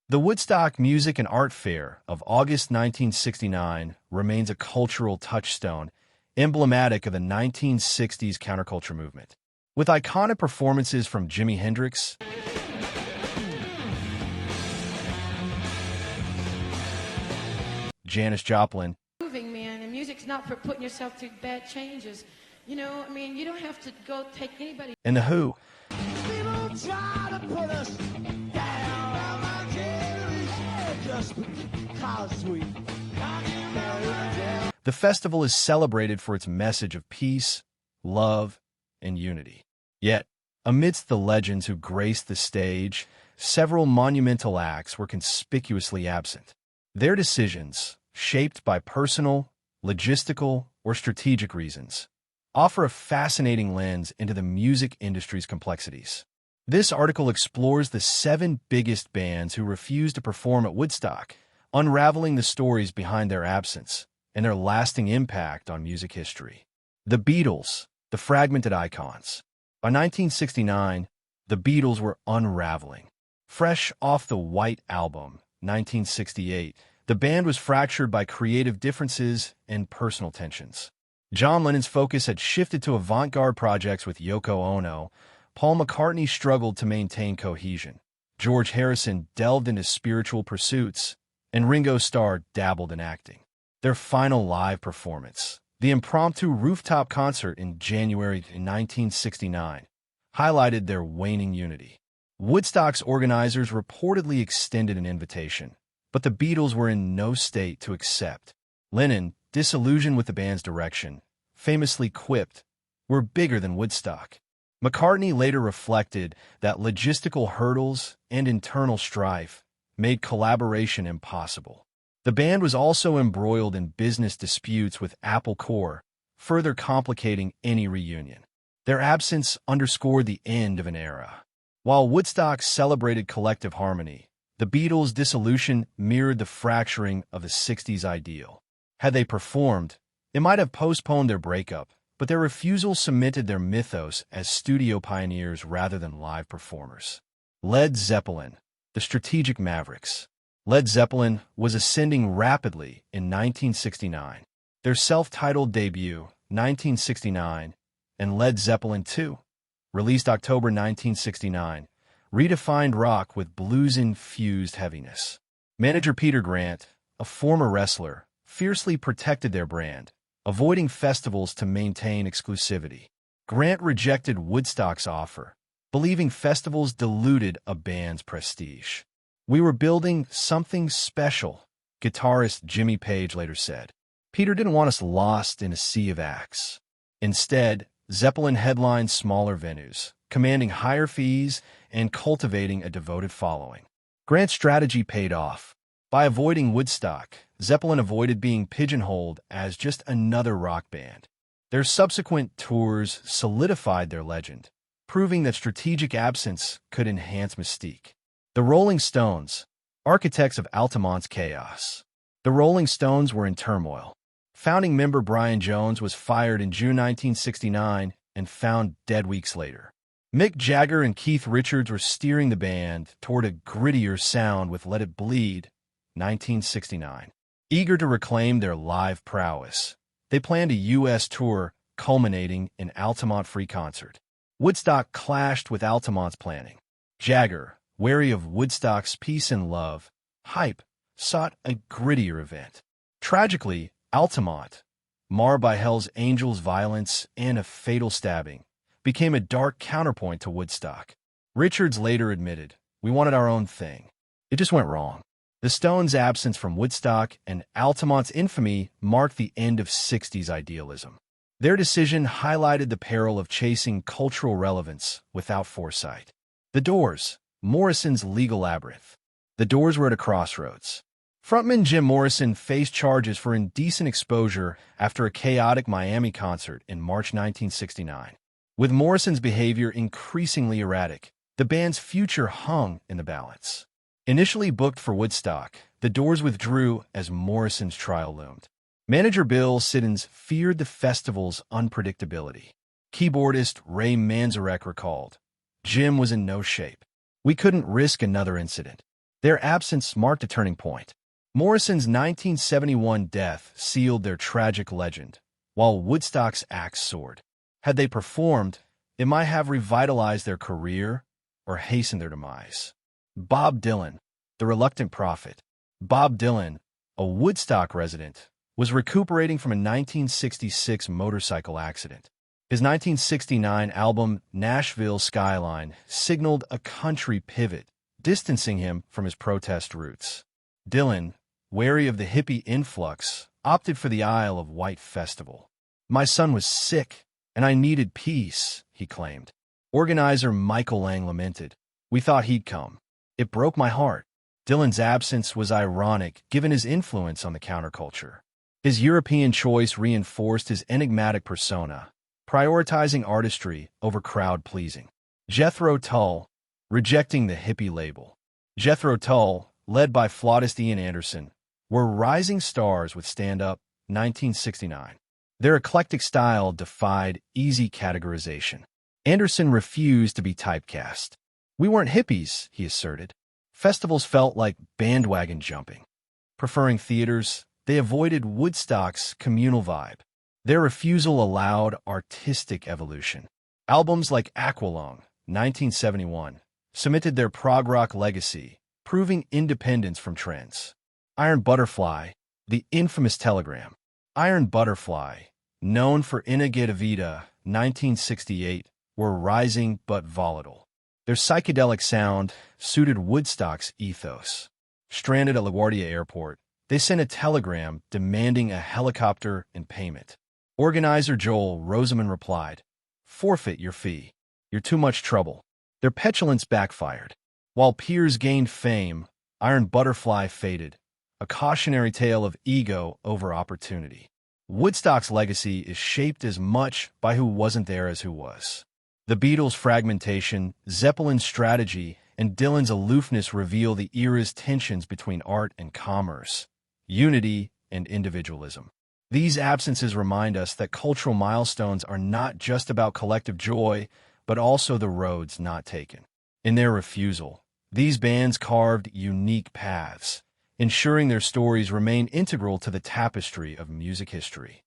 The Woodstock Music and Art Fair of August 1969 remains a cultural touchstone, emblematic of the 1960s counterculture movement. With iconic performances from Jimi Hendrix, Janis Joplin, Moving, man, and music's not for putting yourself through bad changes. You know, I mean, you don't have to go take anybody. and The Who, People try to put us down, my generation, just because we the festival is celebrated for its message of peace, love, and unity. Yet, amidst the legends who graced the stage, several monumental acts were conspicuously absent. Their decisions, shaped by personal, logistical, or strategic reasons, offer a fascinating lens into the music industry's complexities. This article explores the 7 biggest bands who refused to perform at Woodstock, unraveling the stories behind their absence and their lasting impact on music history. The Beatles, the fragmented icons. By 1969, the Beatles were unraveling. Fresh off the White Album, 1968, the band was fractured by creative differences and personal tensions. John Lennon's focus had shifted to avant-garde projects with Yoko Ono. Paul McCartney struggled to maintain cohesion. George Harrison delved into spiritual pursuits, and Ringo Starr dabbled in acting. Their final live performance, the impromptu rooftop concert in January 1969, highlighted their waning unity. Woodstock's organizers reportedly extended an invitation, but the Beatles were in no state to accept. Lennon, disillusioned with the band's direction, famously quipped, "We're bigger than Woodstock." McCartney later reflected that logistical hurdles and internal strife made collaboration impossible. The band was also embroiled in business disputes with Apple Corps, further complicating any reunion. Their absence underscored the end of an era. While Woodstock celebrated collective harmony, the Beatles' dissolution mirrored the fracturing of the 60s ideal. Had they performed, it might have postponed their breakup, but their refusal cemented their mythos as studio pioneers rather than live performers. Led Zeppelin, the strategic mavericks. Led Zeppelin was ascending rapidly in 1969. Their self-titled debut, 1969, and Led Zeppelin II, released October 1969, redefined rock with blues-infused heaviness. Manager Peter Grant, a former wrestler, fiercely protected their brand, avoiding festivals to maintain exclusivity. Grant rejected Woodstock's offer, believing festivals diluted a band's prestige. "We were building something special," guitarist Jimmy Page later said. Peter didn't want us lost in a sea of acts. Instead, Zeppelin headlined smaller venues, commanding higher fees and cultivating a devoted following. Grant's strategy paid off. By avoiding Woodstock, Zeppelin avoided being pigeonholed as just another rock band. Their subsequent tours solidified their legend, proving that strategic absence could enhance mystique. The Rolling Stones, architects of Altamont's chaos. The Rolling Stones were in turmoil. Founding member Brian Jones was fired in June 1969 and found dead weeks later. Mick Jagger and Keith Richards were steering the band toward a grittier sound with Let It Bleed, 1969. Eager to reclaim their live prowess, they planned a U.S. tour culminating in Altamont Free Concert. Woodstock clashed with Altamont's planning. Jagger, wary of Woodstock's peace and love hype, sought a grittier event. Tragically, Altamont, marred by Hell's Angels violence and a fatal stabbing, became a dark counterpoint to Woodstock. Richards later admitted, "We wanted our own thing. It just went wrong." The Stones' absence from Woodstock and Altamont's infamy marked the end of 60s idealism. Their decision highlighted the peril of chasing cultural relevance without foresight. The Doors, Morrison's legal labyrinth. The Doors were at a crossroads. Frontman Jim Morrison faced charges for indecent exposure after a chaotic Miami concert in March 1969. With Morrison's behavior increasingly erratic, the band's future hung in the balance. Initially booked for Woodstock, the Doors withdrew as Morrison's trial loomed. Manager Bill Siddons feared the festival's unpredictability. Keyboardist Ray Manzarek recalled, "Jim was in no shape. We couldn't risk another incident." Their absence marked a turning point. Morrison's 1971 death sealed their tragic legend, while Woodstock's axe soared. Had they performed, it might have revitalized their career or hastened their demise. Bob Dylan, the reluctant prophet. Bob Dylan, a Woodstock resident, was recuperating from a 1966 motorcycle accident. His 1969 album, Nashville Skyline, signaled a country pivot, distancing him from his protest roots. Dylan, wary of the hippie influx, opted for the Isle of Wight festival. "My son was sick, and I needed peace," he claimed. Organizer Michael Lang lamented, "We thought he'd come. It broke my heart." Dylan's absence was ironic given his influence on the counterculture. His European choice reinforced his enigmatic persona, prioritizing artistry over crowd-pleasing. Jethro Tull, rejecting the hippie label. Jethro Tull, led by flautist Ian Anderson, were rising stars with Stand Up, 1969. Their eclectic style defied easy categorization. Anderson refused to be typecast. "We weren't hippies," he asserted. Festivals felt like bandwagon jumping. Preferring theaters, they avoided Woodstock's communal vibe. Their refusal allowed artistic evolution. Albums like Aqualung, 1971, cemented their prog rock legacy, proving independence from trends. Iron Butterfly, the infamous Telegram. Iron Butterfly, known for In-A-Get-A-Vida, 1968, were rising but volatile. Their psychedelic sound suited Woodstock's ethos. Stranded at LaGuardia Airport, they sent a telegram demanding a helicopter and payment. Organizer Joel Rosamond replied, "Forfeit your fee. You're too much trouble." Their petulance backfired. While peers gained fame, Iron Butterfly faded, a cautionary tale of ego over opportunity. Woodstock's legacy is shaped as much by who wasn't there as who was. The Beatles' fragmentation, Zeppelin's strategy, and Dylan's aloofness reveal the era's tensions between art and commerce, unity and individualism. These absences remind us that cultural milestones are not just about collective joy, but also the roads not taken. In their refusal, these bands carved unique paths, ensuring their stories remain integral to the tapestry of music history.